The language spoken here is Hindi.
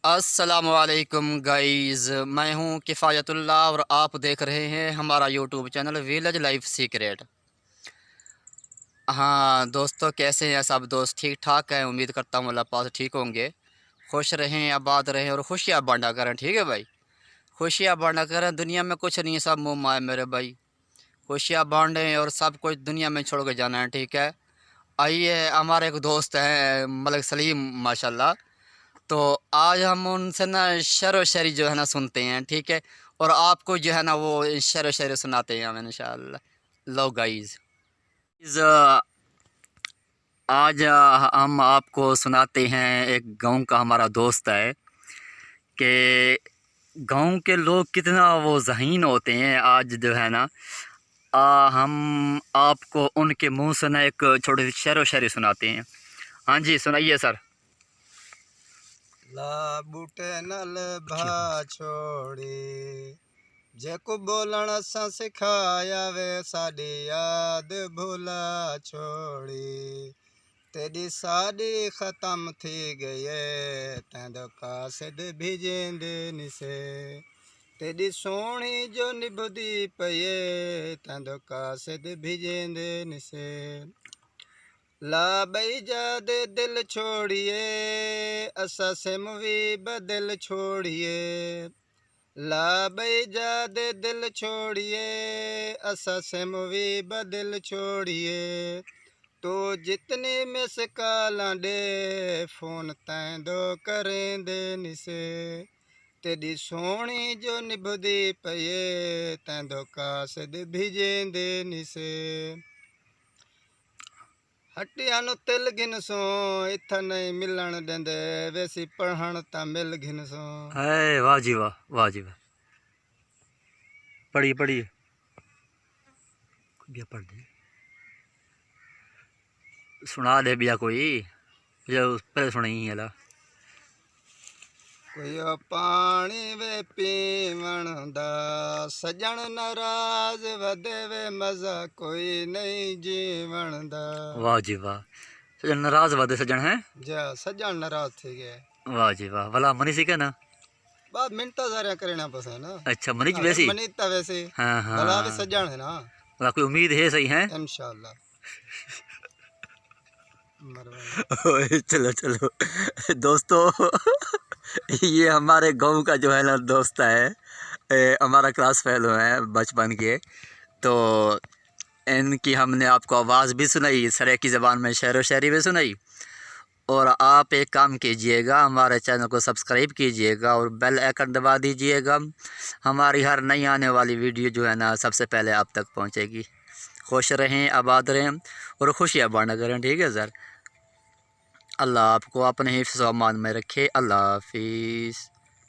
अस्सलामुअलैकुम गाइज़, मैं हूं किफ़ायतुल्लाह और आप देख रहे हैं हमारा YouTube channel village life secret. हाँ दोस्तों, कैसे हैं सब दोस्त? ठीक ठाक हैं? उम्मीद करता हूँ अल्लाह पाक ठीक होंगे। खुश रहें, आबाद रहें और खुशियाँ बांटा करें। ठीक है भाई, खुशियाँ बांटा करें। दुनिया में कुछ नहीं है, सब मुँह माय मेरे भाई। खुशियाँ बांटें और सब कुछ दुनिया में छोड़ के जाना है। ठीक है, आइए, हमारे एक दोस्त हैं मलिक सलीम माशाल्लाह। तो आज हम उनसे ना शेर व शायरी जो है ना सुनते हैं। ठीक है, और आपको जो है ना वो शेर व शायरी सुनाते हैं हम इंशाअल्लाह। लो गाइस, आज हम आपको सुनाते हैं। एक गांव का हमारा दोस्त है कि गांव के लोग कितना वो ज़हीन होते हैं। आज जो है ना हम आपको उनके मुंह से ना एक छोटी सी शेर व शायरी सुनाते हैं। हाँ जी, सुनाइए सर। ला बूटे नल भा छोड़ी जेको बोलण असां सिखाया वे साडी याद भुला छोड़ी तेरी साडी ख़त्म थी गई तैंदो कासिद भिजेंदे निसे तेरी सोणी जो निभदी पये तैंदो कासिद भिजेंदे निसे ला बई जा दे दिल छोड़िए असा सिमवी बदिल छोड़िए ला बई जा दे दिल छोड़िए असा सिमवी बदिल छोड़िए तो जितनी मिस कालां दे फोन तैंदो करेंदे निसे तेरी सोणी जो निभदी पये तैंदो कासिद भिजेंदे निसे हटिया नु तिल घिन सो इथ नहीं मिलण देंदे वैसी पढ़ण ता मिल घिन सो। है वाह जी वाह, वाह जी वाह। पढ़िए पढ़िए, भैया पढ़ दे, सुना दे भैया कोई जो पहले सुनाई है ला। कोई पानी वे पीवण दा सजण नाराज वदे वे मजा कोई नहीं जीवण दा। वाह जी वाह, सजन नाराज वादे सजन है। जा सजण नाराज थी गए। वाह जी वाह, भला मनी सी ना बात मिनता सारे करना पसे ना। अच्छा मनी अगर वैसी। मनीता वैसे हाँ भला भी हाँ, सजण है ना। भला कोई उम्मीद है सही है। इंशाल्लाह। ओए चलो चलो दोस्तों, ये हमारे गांव का जो है ना दोस्त है, हमारा क्लास फेलो है बचपन के। तो इनकी हमने आपको आवाज़ भी सुनाई, सरेकी ज़बान में शेर व शायरी भी सुनाई। और आप एक काम कीजिएगा, हमारे चैनल को सब्सक्राइब कीजिएगा और बेल आइकन दबा दीजिएगा। हमारी हर नई आने वाली वीडियो जो है ना सबसे पहले आप तक पहुंचेगी। खुश रहें, आबाद रहें और खुशियाँ बांटा करें। ठीक है सर, अल्लाह आपको अपने हिफ्ज़ व अमान में रखे। अल्लाह हाफिज़।